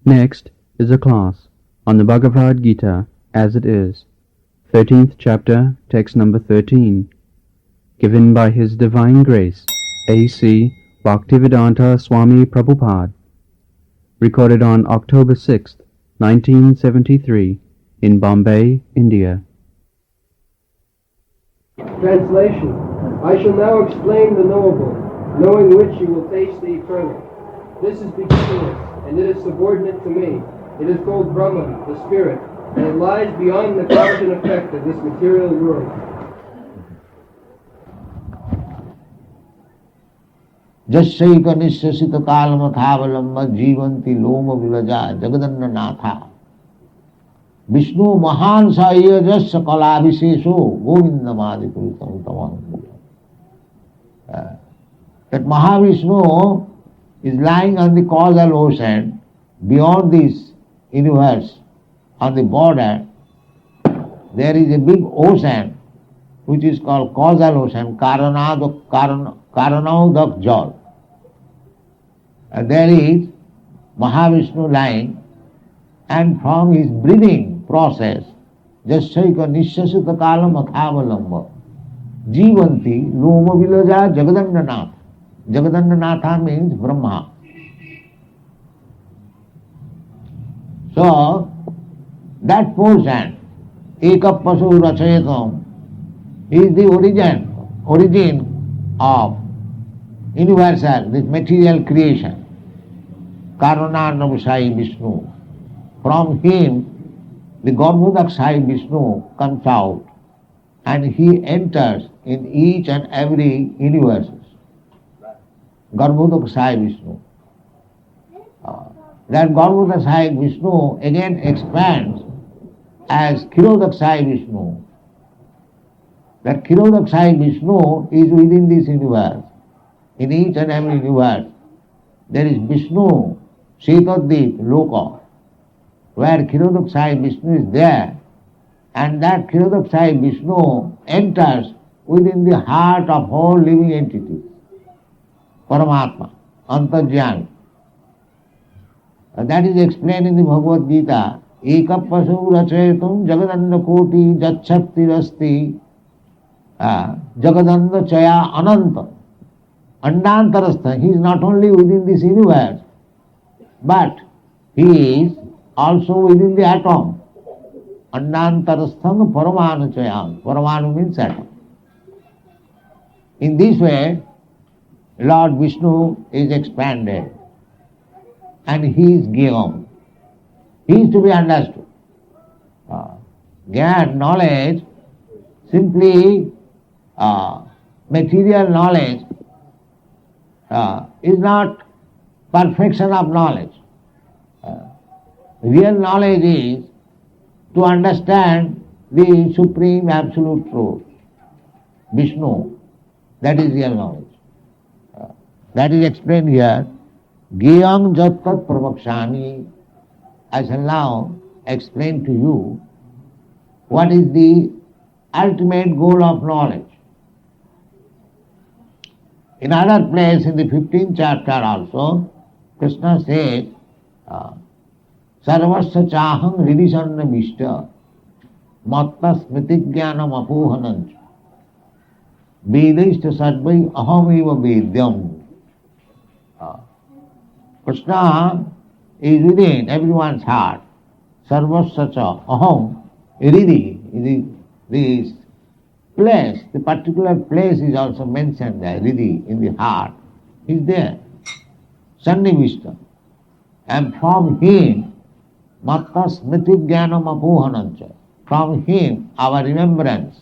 Next is a class on the Bhagavad-gita as it is, 13th chapter, text number 13, given by His Divine Grace, A.C. Bhaktivedanta Swami Prabhupada, recorded on October 6th, 1973, in Bombay, India. Translation. I shall now explain the knowable, knowing which you will taste the eternal. This is beginningless, and it is subordinate to me. It is called Brahman, the spirit, and it lies beyond the cause and effect of this material world. जस्यैक निश्चित कालमथावलंब जीवंती लोम विलजा जगदन्न नाथा विष्णु महान सायजस्य कला विशेषो गोविंदमादि पुरुषोत्तम. That Mahavishnu is lying on the causal ocean beyond this universe. On the border there is a big ocean which is called causal ocean, Karanaodak Jal. And there is Mahavishnu lying, and from his breathing process, Jasyaika Nishasita Kalam Athavalamba, Jivanti Loma Vilaja Jagadandanath. Jagadandanath means Brahma. So, that portion, Eka Pasu Rachayatam, is the origin of universal, this material creation. Karanarnam Sai Vishnu. From him, the Garbhodak Sai Vishnu comes out and he enters in each and every universe. Garbhodak Sai Vishnu. That Garbhodak Sai Vishnu again expands as Kshirodak Sai Vishnu. That Kshirodak Sai Vishnu is within this universe. In each and every universe, there is Vishnu, Shetadip, Loka, where Kshirodak Sai Vishnu is there, and that Kshirodak Sai Vishnu enters within the heart of all living entities. Paramatma, Antarjnana. That is explained in the Bhagavad-gita. Ekapasu rachayatum jagadanda koti jachaktirasti jagadanda chaya ananta. Andantarastha. He is not only within this universe, but he is also within the atom. Andantarastham paramanu chayam. Paramanu means atom. In this way, Lord Vishnu is expanded and he is Gyam. He is to be understood. Gyan, knowledge, simply material knowledge is not perfection of knowledge. Real knowledge is to understand the supreme absolute truth, Vishnu. That is real knowledge. That is explained here. Gyam jattat pravakshami. I shall now explain to you what is the ultimate goal of knowledge. In other place, in the 15th chapter also, Krishna says, Sarvasya chaham hridishanna mishta matta smritigyanam apohananch vedaishta sarvai ahamiva vedyam. Krishna is within everyone's heart. Sarvasya cha aham hridi. This place, the particular place is also mentioned there, Hridi, in the heart, is there. Sannivishta. And from him, matta smriti jnanam apohanancha. From him, our remembrance,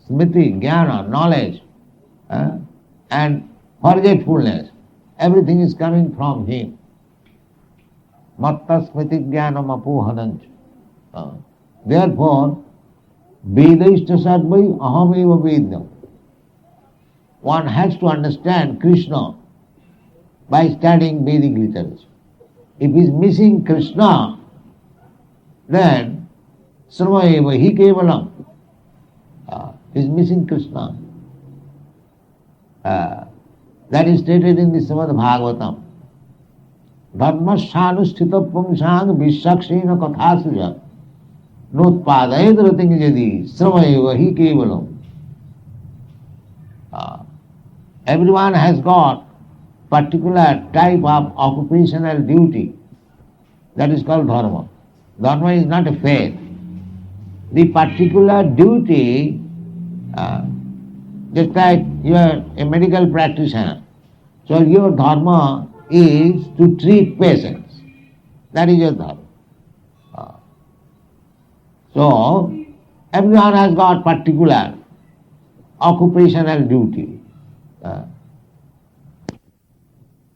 smriti, jnana, knowledge, and forgetfulness, everything is coming from him. Matta smriti jnanam apohanancha. Therefore, Vedaishta sadvai ahameva vedyam. One has to understand Krishna by studying Vedic literature. If he is missing Krishna, then Sramaeva hi kevalam. He is missing Krishna. That is stated in the Srimad Bhagavatam. Dharmasyanusthita pumsang vishaksena kathasuja notpadayadarating jadi sramayeva hi kevalam. Everyone has got particular type of occupational duty. That is called dharma. Dharma is not a faith. The particular duty, just like you are a medical practitioner, so your dharma is to treat patients. That is your dharma. So, everyone has got particular occupational duty.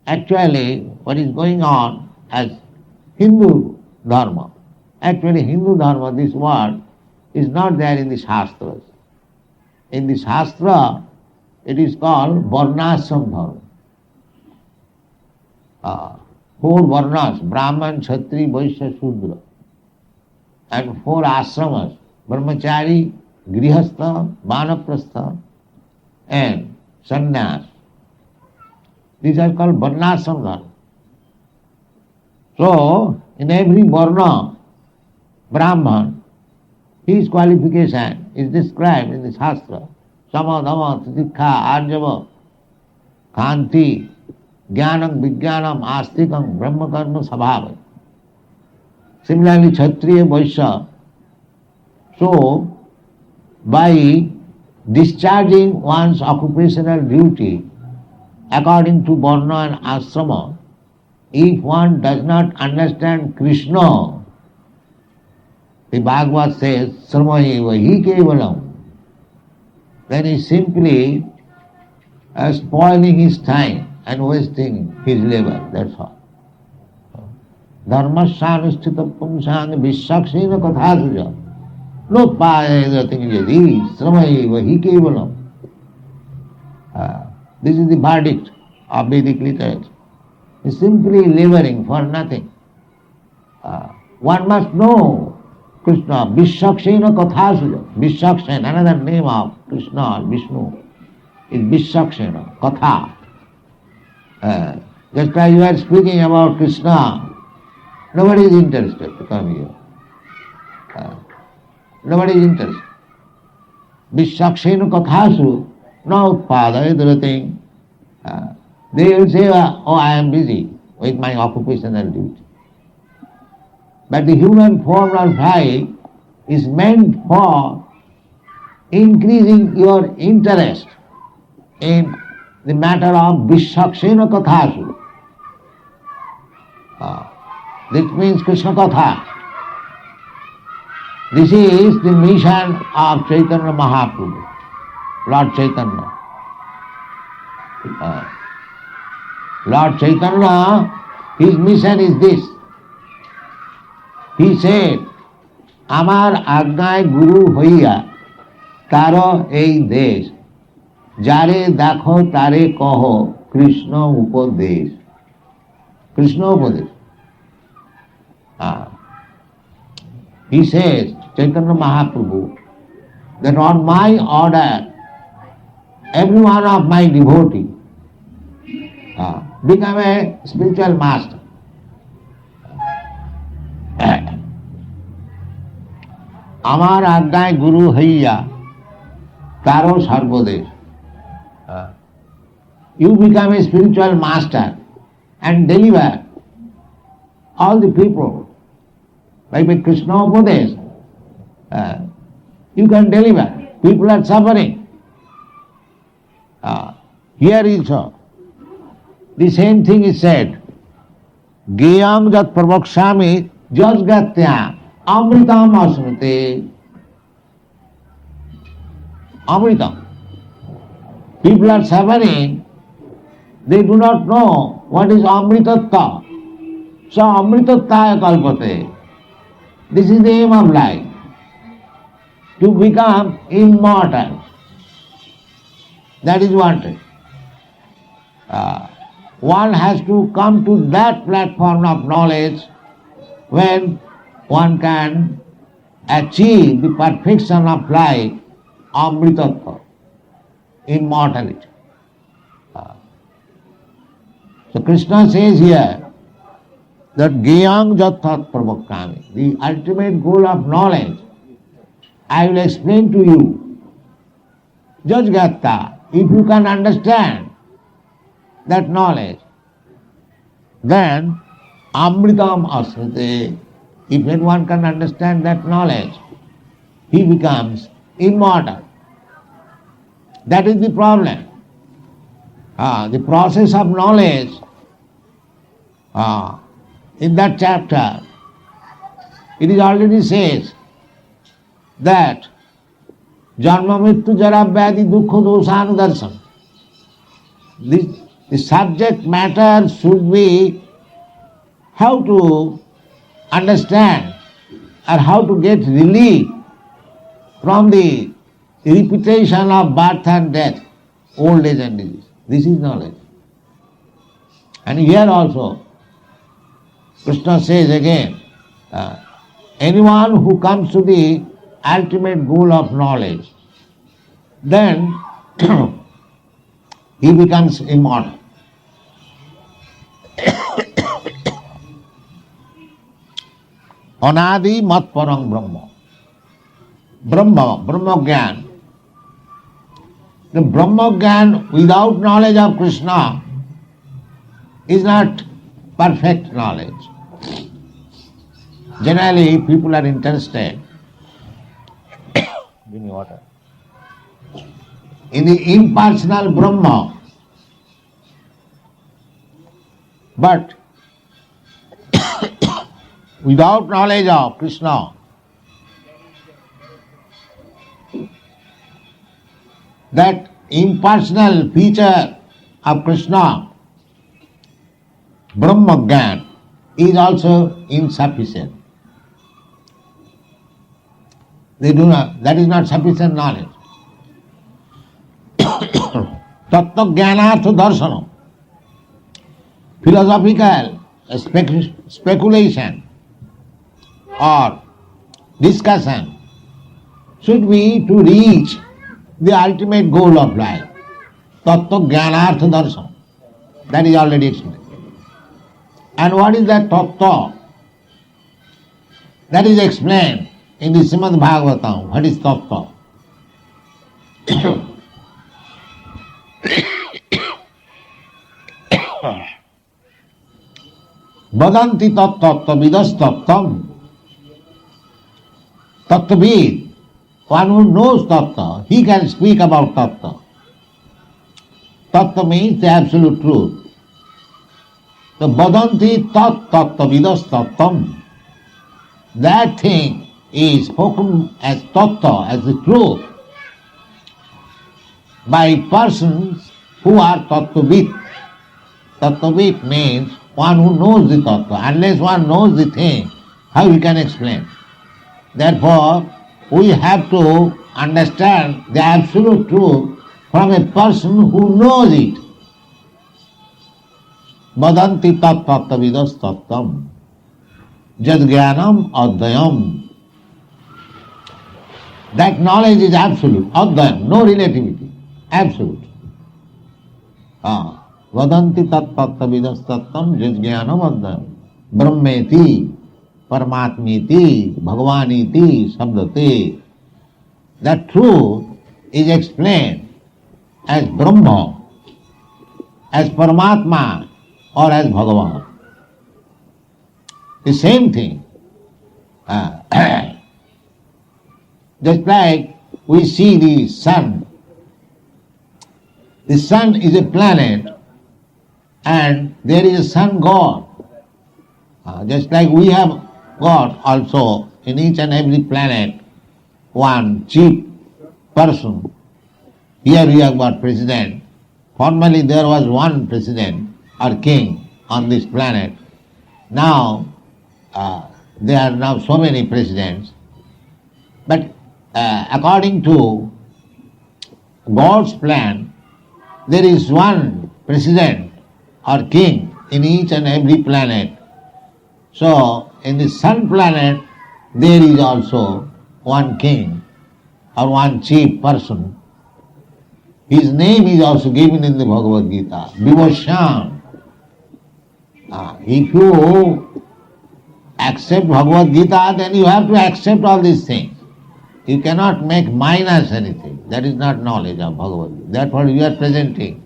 Actually, what is going on as Hindu dharma, actually Hindu dharma, this word is not there in the Shastras. In the Shastra, it is called Varnashram dharma. 4 Varnas, Brahman, Kshatri, Vaishya, Shudra, and 4 ashramas, Brahmachari, Grihastha, Vanaprastha, and Sannyas. These are called Varnashram dharma. So, in every Varna, Brahman, his qualification is described in the Shastra. Sama, Dhamma, Titikha, Arjava, Khanti, Jnanam, Vijnanam, Astikam, Brahma Karma, Sabhava. Similarly, Kshatriya, Vaishya. So, by discharging one's occupational duty according to Varna and Ashrama, if one does not understand Krishna, the Bhagavad says, Sramayeva hi kevalam, then he is simply spoiling his time and wasting his labor, that's all. Dharmasyanusthita pumsang vishaksena kathasuja notpadayadarating jadi sramayeva hi kevalam. This is the verdict of Vedic literature. He is simply laboring for nothing. One must know Krishna, Vishaksena Kathasuja. Vishaksena, another name of Krishna or Vishnu, is Vishaksena, Katha. Just as you are speaking about Krishna, nobody is interested to come here. Nobody is interested. Vishaksena Kathasu, no father, thing. They will say, oh, I am busy with my occupational duty. But the human form of life is meant for increasing your interest in the matter of Vishaksena Kathasu. This means Krishna Katha. This is the mission of Chaitanya Mahaprabhu, Lord Chaitanya. Lord Chaitanya, his mission is this. He said, Amar Agnay Guru Hoiya Taro Ei Desh Jare Dakho Tare Koho Krishna Upadesh. Krishna Upadesh. He says, Chaitanya Mahaprabhu, that on my order, every one of my devotees become a spiritual master. Amar Agnay Guru Haiya Taro Sarvadesh. You become a spiritual master and deliver all the people. Like with Krishna Upadesh, you can deliver. People are suffering. Here also, the same thing is said. Giyam jat pravakshami jasgatya amritam asmrite. Amritam. People are suffering, they do not know what is amritatta. So amritattaya kalpate. This is the aim of life, to become immortal. That is wanted. One has to come to that platform of knowledge when one can achieve the perfection of life, amritattva, immortality. So Krishna says here that Gyang Jathat Prabhakkami, the ultimate goal of knowledge, I will explain to you. Jajgata, if you can understand that knowledge, then Amritam Asrite, if anyone can understand that knowledge, he becomes immortal. That is the problem. The process of knowledge, in that chapter, it is already says that Janma Mrityu Jara Vyadhi Dukkha Dosanudarsana. The subject matter should be how to understand or how to get relief from the repetition of birth and death, old age and disease. This is knowledge. And here also, Krishna says again, anyone who comes to the ultimate goal of knowledge, then he becomes immortal. Anadi mat parang Brahma. Brahma Gyan. The Brahma Gyan without knowledge of Krishna is not perfect knowledge. Generally, people are interested give me water, in the impersonal Brahma, but without knowledge of Krishna, that impersonal feature of Krishna, Brahma Gyan, is also insufficient. That is not sufficient knowledge. Tattva Jnanartha Darsana, philosophical speculation or discussion should be to reach the ultimate goal of life. Tattva Jnanartha Darsana. That is already explained. And what is that tattva? That is explained in the Srimad Bhagavatam. What is tattva? Vadanti tattva vidas tattvam. Tattvavid, one who knows tattva, he can speak about tattva. Tattva means the absolute truth. The vadanti tattva vidas tattvam. That thing is spoken as tattva, as the truth, by persons who are tattvavid. Tattvavid means one who knows the tattva. Unless one knows the thing, how he can explain? Therefore, we have to understand the absolute truth from a person who knows it. Vadanti tattva vidas tattvam. Jadgyanam adhyam. That knowledge is absolute, adhyam, no relativity, absolute. Vadanti tattva vidas tattvam jadgyanam adhyam. Brahmeti, Paramatmiti, Bhagavaniti, Sabdate. That truth is explained as Brahma, as Paramatma, or as Bhagavan. The same thing. Just like we see the sun. The sun is a planet and there is a sun god. Just like we have got also in each and every planet one chief person. Here we have got president. Formerly there was one president or king on this planet. Now there are now so many presidents. But according to God's plan, there is one president or king in each and every planet. So in the sun planet there is also one king or one chief person. His name is also given in the Bhagavad Gita, Vivashyam. If you accept Bhagavad Gita, then you have to accept all these things. You cannot make minus anything. That is not knowledge of Bhagavad Gita. That's what you are presenting.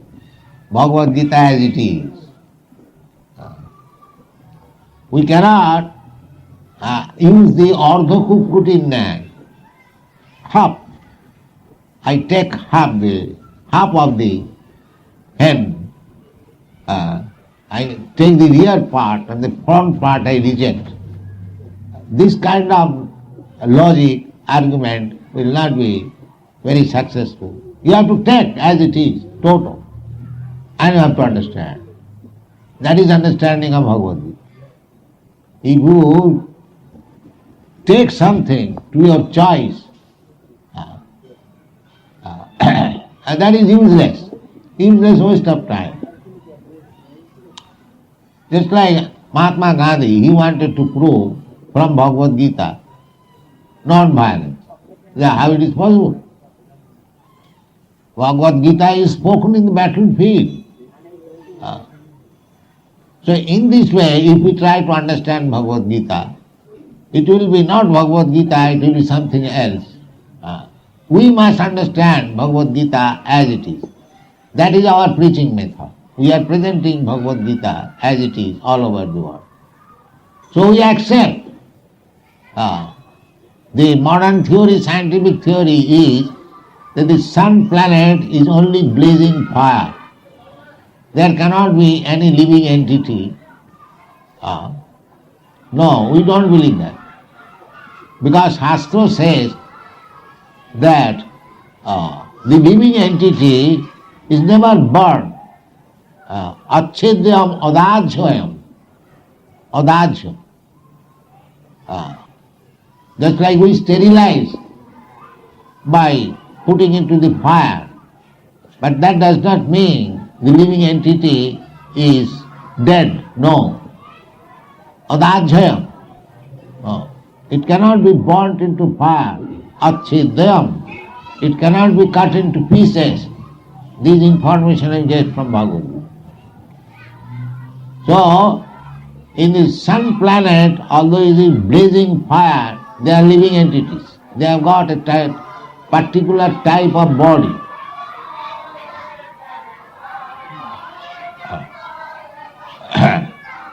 Bhagavad Gita as it is. We cannot use the ardhakukuti nyan. Half. I take half of the head. I take the rear part and the front part I reject. This kind of logic, argument will not be very successful. You have to take as it is, total. And you have to understand. That is understanding of Bhagavad Gita. If you take something to your choice, and that is useless waste of time. Just like Mahatma Gandhi, he wanted to prove from Bhagavad Gita non-violence. How it is possible? Bhagavad Gita is spoken in the battlefield. So in this way, if we try to understand Bhagavad Gita, it will be not Bhagavad Gita, it will be something else. We must understand Bhagavad Gita as it is. That is our preaching method. We are presenting Bhagavad Gita as it is all over the world. So we accept. The modern theory, scientific theory is that the sun planet is only blazing fire. There cannot be any living entity. No, we don't believe that. Because Shastra says that the living entity is never born. Acchedyam adajyam. Adajyam. Just like we sterilize by putting into the fire. But that does not mean the living entity is dead. No. Adajyam. It cannot be burnt into fire. Acchedyam. It cannot be cut into pieces. This information I get from Bhagavad Gita. So, in the sun planet, although it is blazing fire, they are living entities. They have got a particular type of body.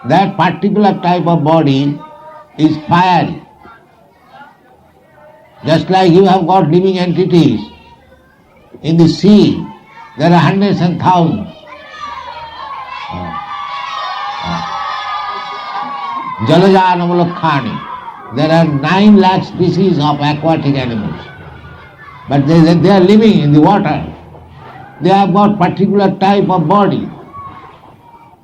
That particular type of body is fiery. Just like you have got living entities in the sea, there are hundreds and thousands. Jalajanamulakhani. There are 9 lakh species of aquatic animals. But they are living in the water. They have got particular type of body.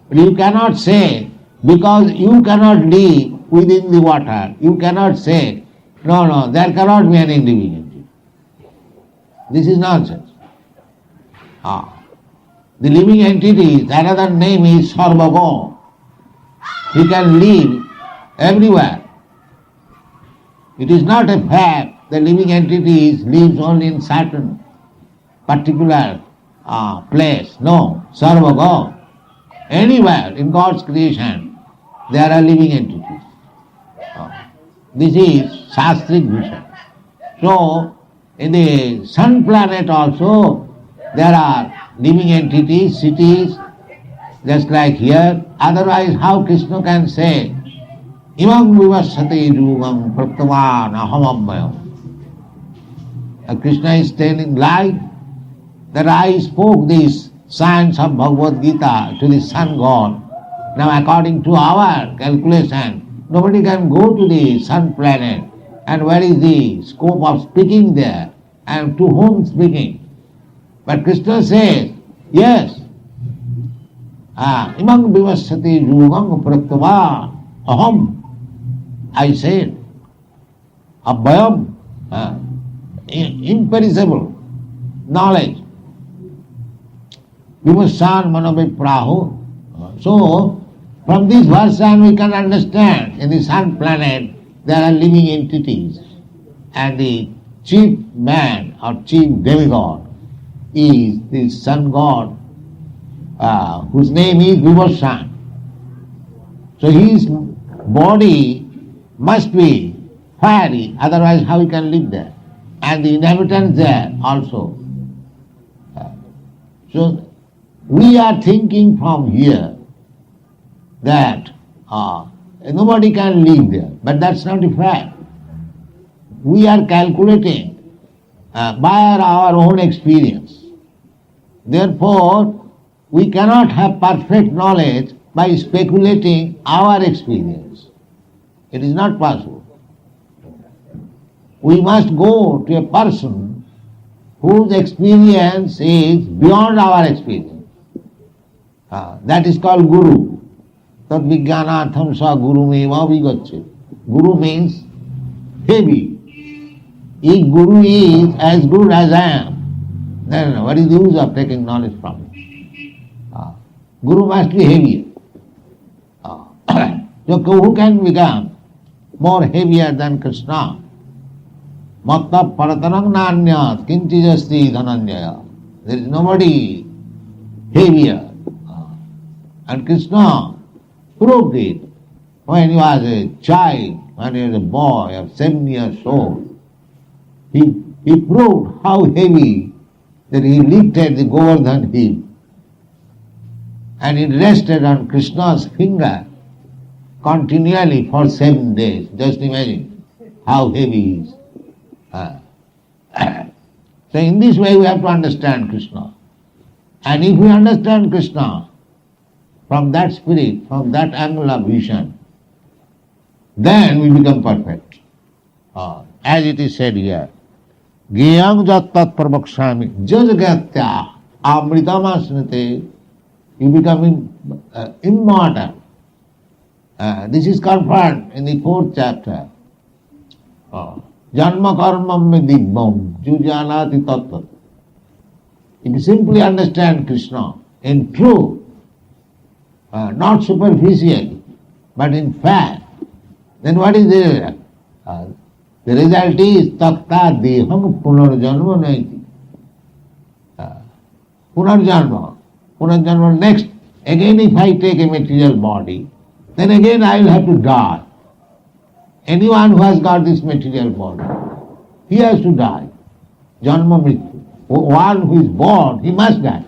But you cannot say, because you cannot live within the water, you cannot say, no, there cannot be any living entity. This is nonsense. The living entity, another name is Sarvabhauma. He can live everywhere. It is not a fact that living entities lives only in certain particular place. No, Sarvabhauma. Anywhere in God's creation, there are living entities. This is Shastric vision. So, in the sun planet also, there are living entities, cities, just like here. Otherwise, how Krishna can say, Imam vivasate rugam pratavan ahamabhayam. Krishna is telling lie that I spoke this science of Bhagavad Gita to the sun god. Now according to our calculation, nobody can go to the sun planet. And where is the scope of speaking there? And to whom speaking? But Krishna says, yes, Imam vivasate rugam pratavan aham. I said, abhayam, imperishable knowledge. Vimashyan manovipraho. So, from this version we can understand in the sun planet there are living entities, and the chief man or chief demigod is the sun god whose name is Vivasyan. So his body must be fiery, otherwise how he can live there? And the inhabitants there also. So we are thinking from here that nobody can live there, but that's not a fact. We are calculating by our own experience. Therefore, we cannot have perfect knowledge by speculating our experience. It is not possible. We must go to a person whose experience is beyond our experience. That is called Guru. Tad vijnanatham sa guru meva vigacche. Guru means heavy. If Guru is as good as I am, then what is the use of taking knowledge from him? Guru must be heavier. So who can become more heavier than Krishna? Matta paratanang nanyat kinchijasti dhananjaya. There is nobody heavier. And Krishna proved it when he was a child, when he was a boy of 7 years old. He proved how heavy that he lifted the Govardhan hill and it rested on Krishna's finger continually for 7 days. Just imagine how heavy he is. So in this way we have to understand Krishna. And if we understand Krishna from that spirit, from that angle of vision, then we become perfect. As it is said here, Giyam jattat prabhakshami jajagatya amritamasnate, you become immortal. This is confirmed in the 4th chapter. Janma karmam me dibbam jujanati tattvat. If you simply understand Krishna in truth, not superficially, but in fact, then what is the result? The result is takta deham punarjanma naiti. Punarjanma next. Again if I take a material body, then again I will have to die. Anyone who has got this material body, he has to die. Janma mrityu. One who is born, he must die.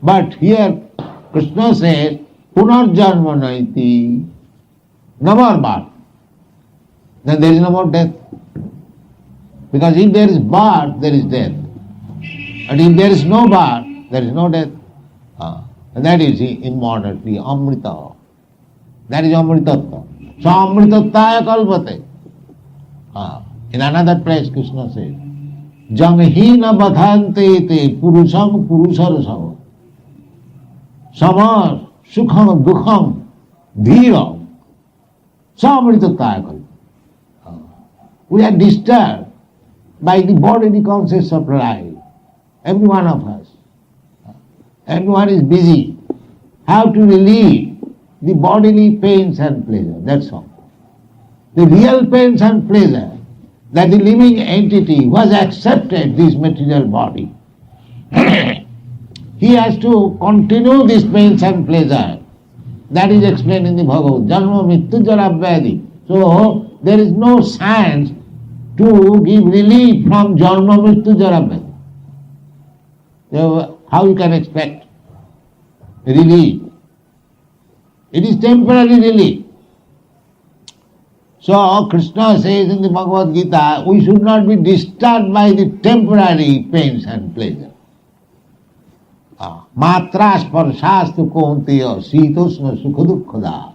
But here Krishna says, punarjanma naiti, no more birth. Then there is no more death. Because if there is birth, there is death. And if there is no birth, there is no death. And that is immortality, amrita. That is amritattva. So amritattaya kalpate. In another place Krishna says, Janghina badhante te purusham purusarasava. Samar sukham dukham dhiram. So amritattaya kalpate. We are disturbed by the bodily concepts of life. Every one of us. Everyone is busy. How to relieve the bodily pains and pleasure. That's all. The real pains and pleasure that the living entity who has accepted this material body, he has to continue this pains and pleasure. That is explained in the Bhagavad Janma Mrityu Jara Vyadi. So there is no science to give relief from Janma Mrityu Jara Vyadi. So how you can expect relief? It is temporary relief. So Krishna says in the Bhagavad Gita, we should not be disturbed by the temporary pains and pleasure. Matra sparsastu kontiya sitosna sukhadukkada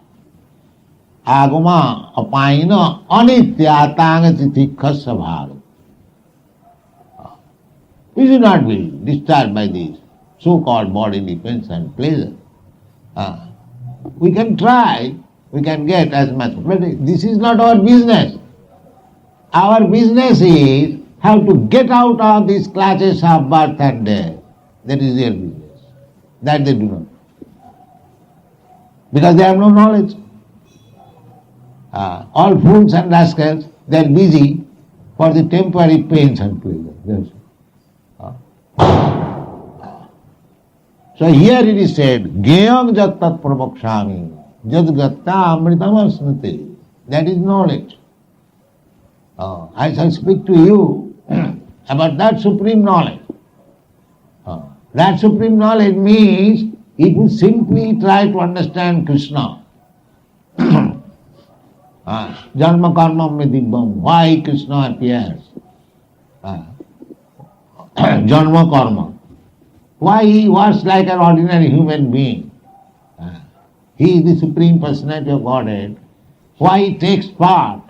agama apaina anityatangati tikhasya bhara. We should not be disturbed by these so-called bodily pains and pleasure. We can try, we can get as much, but this is not our business. Our business is how to get out of these clutches of birth and death. That is their business. That they do not. Because they have no knowledge. All fools and rascals, they are busy for the temporary pains and pleasure. So here it is said, Gyam Jattat Prabhakshami. Jadgatta amritamasnati. That is knowledge. I shall speak to you about that supreme knowledge. That supreme knowledge means if you simply try to understand Krishna, Janma karma medibam, why Krishna appears? Janma karma. Why he was like an ordinary human being? He is the Supreme Personality of Godhead. Why he takes part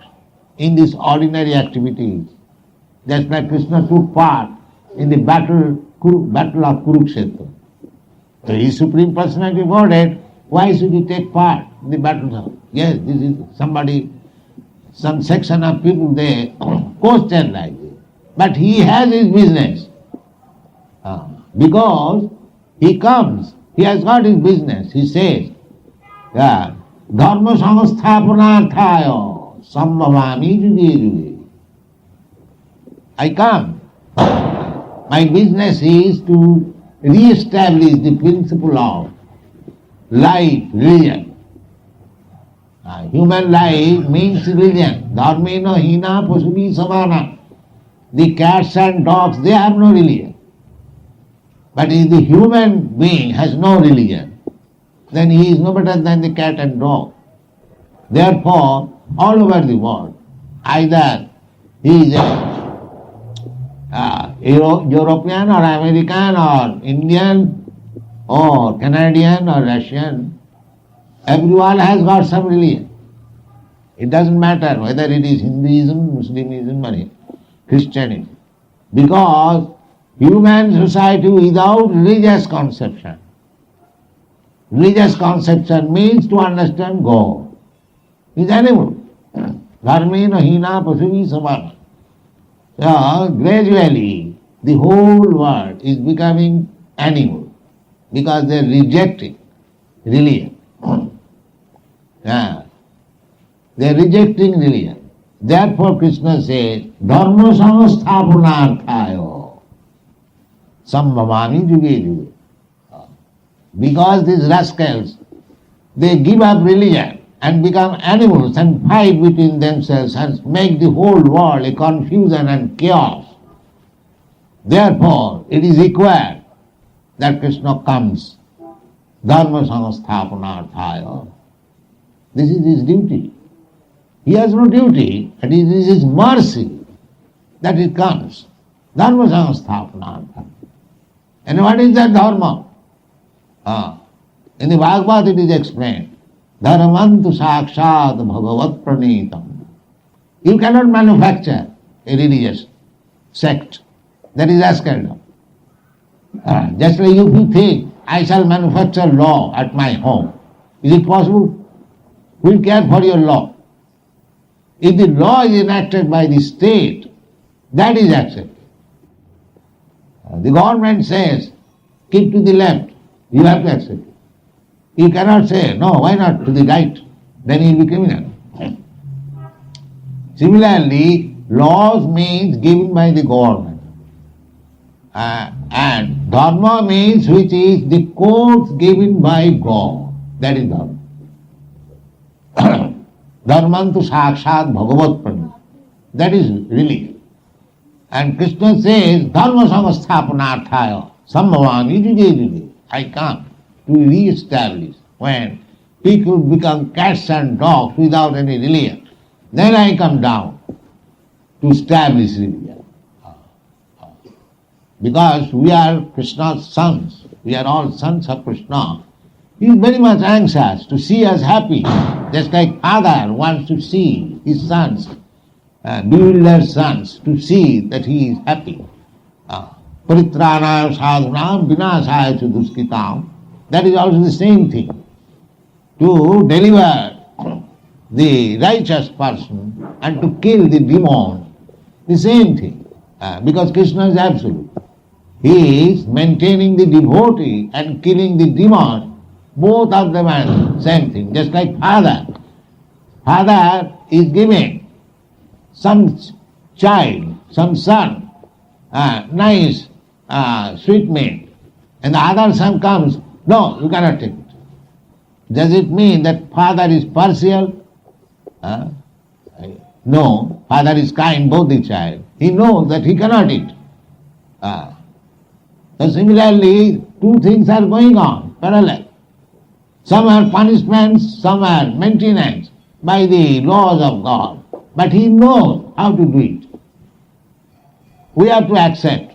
in these ordinary activities? Just like Krishna took part in the battle of Kurukshetra. So he is Supreme Personality of Godhead. Why should he take part in the battle of? Yes, this is somebody, some section of people, they question like this. But he has his business. Because he comes, he has got his business. He says, Dharma samasthapanarthaya sambhavami juge juge. I come. My business is to re-establish the principle of life, religion. Human life means religion. Dharmena hina pasubi samana. The cats and dogs, they have no religion. But if the human being has no religion, then he is no better than the cat and dog. Therefore, all over the world, either he is a European or American or Indian or Canadian or Russian, everyone has got some religion. It doesn't matter whether it is Hinduism, Muslimism or Christianity. Because human society without religious conception. Religious conception means to understand God. Is animal. Dharmena hina pasuvi samana. So gradually the whole world is becoming animal because they are rejecting religion. They are rejecting religion. Therefore Krishna says, Dharma samasthapanarthaya sambhavami juge juge. Because these rascals, they give up religion and become animals and fight between themselves and make the whole world a confusion and chaos. Therefore, it is required that Krishna comes. Dharma samasthapanarthaya. This is his duty. He has no duty, and it is his mercy that it comes. Dharma samasthapanarthaya. And what is that dharma? In the Bhagavad it is explained, Dharmantu sakshat bhagavat pranitam. You cannot manufacture a religious sect. That is ascendant. Just like if you think, I shall manufacture law at my home. Is it possible? Who will care for your law? If the law is enacted by the state, that is accepted. The government says, keep to the left, you have to accept it. You cannot say, no, why not to the right? Then you will be criminal. Similarly, laws means given by the government. And dharma means which is the codes given by God. That is dharma. Dharmantu sakshat bhagavat pranam. That is religion. And Krishna says, Dharma samasthapanarthaya sambhavami juge juge. I come to re-establish. When people become cats and dogs without any religion, then I come down to establish religion. Because we are Krishna's sons, we are all sons of Krishna. He is very much anxious to see us happy, just like father wants to see his sons, bewildered sons, to see that he is happy. Paritranaya sadhunam vinasaya duskitam. That is also the same thing. To deliver the righteous person and to kill the demon, the same thing. Because Krishna is absolute. He is maintaining the devotee and killing the demon. Both of them are the same thing. Just like father. Father is giving some child, some son, nice sweetmeat, and the other son comes, no, you cannot take it. Does it mean that father is partial? No, father is kind, both the child. He knows that he cannot eat. So similarly, two things are going on, parallel. Some are punishments, some are maintenance by the laws of God. But he knows how to do it. We have to accept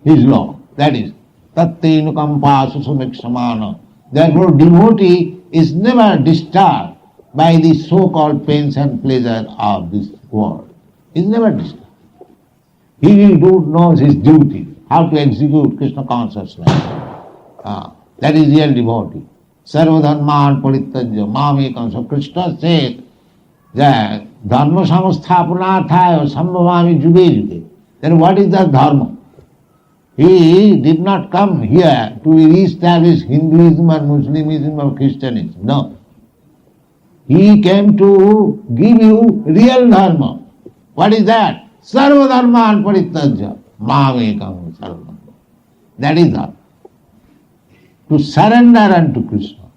his law. That is, tattenukampa susumiksamana. Therefore, devotee is never disturbed by the so-called pains and pleasure of this world. He is never disturbed. He knows his duty, how to execute Krishna consciousness. That is real devotee. Sarvadharman parityajya mamekam. So Krishna said that dharma samasthapanarthaya sambhavami juge juge. Then what is the dharma? He did not come here to re-establish Hinduism or Muslimism or Christianism. No. He came to give you real dharma. What is that? Sarva dharman parityajya mamekam sarva. That is dharma. To surrender unto Krishna.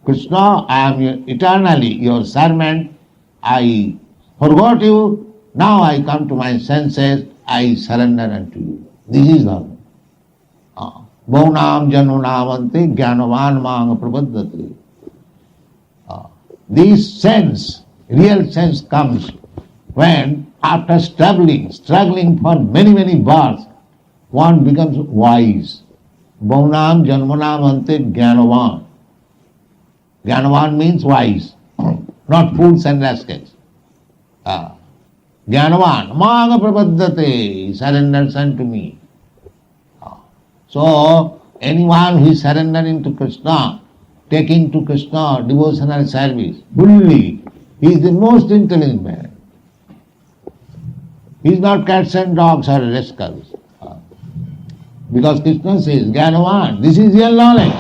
Krishna, I am eternally your servant. I forgot you. Now I come to my senses. I surrender unto you. This is dharma. Bhaunam janunamante jnanavan mang prabhaddate. This sense, real sense comes when after struggling for many, many births, one becomes wise. Bhaunam janmanamante jnanavan. Jnanavan means wise, not fools and rascals. Jnanavan, maga prabhaddate, surrenders unto me. So, anyone who is surrendering to Krishna, taking to Krishna devotional service, fully, he is the most intelligent man. He is not cats and dogs or rascals. Because Krishna says, Jnanavan, this is real knowledge.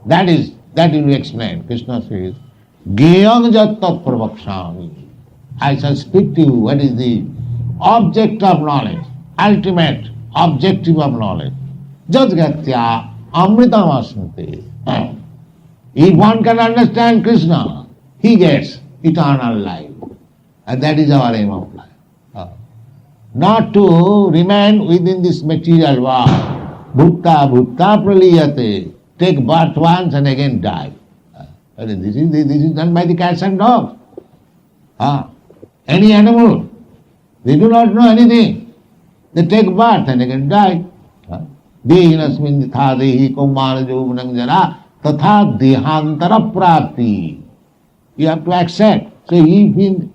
That will be explained. Krishna says, Gyam jattat pravakshami. I shall speak to you what is the object of knowledge, ultimate objective of knowledge. Jadgatya amritam asnute. If one can understand Krishna, he gets eternal life. And that is our aim of life. Not to remain within this material world. Bhutta praliyate. Take birth once and again die. This is done by the cats and dogs. Any animal, they do not know anything. They take birth and again die. Dehinasmin ditha dehi kaumana jovanam jara tatha dehantara prapti. You have to accept. So if in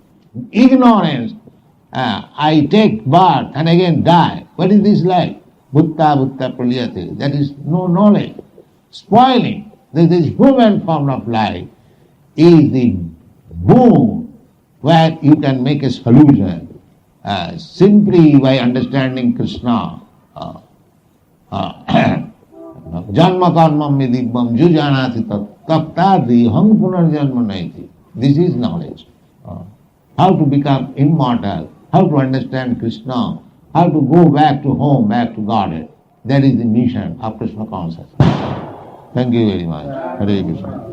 ignorance I take birth and again die, what is this life? Bhutta praliyate. That is no knowledge. Spoiling. This human form of life is the boon where you can make a solution simply by understanding Krishna. Janma karmam vidibham jujanati tapta diham punarjanma naiti. This is knowledge. How to become immortal, how to understand Krishna, how to go back to home, back to Godhead. That is the mission of Krishna consciousness. Thank you very much. Hare Krishna.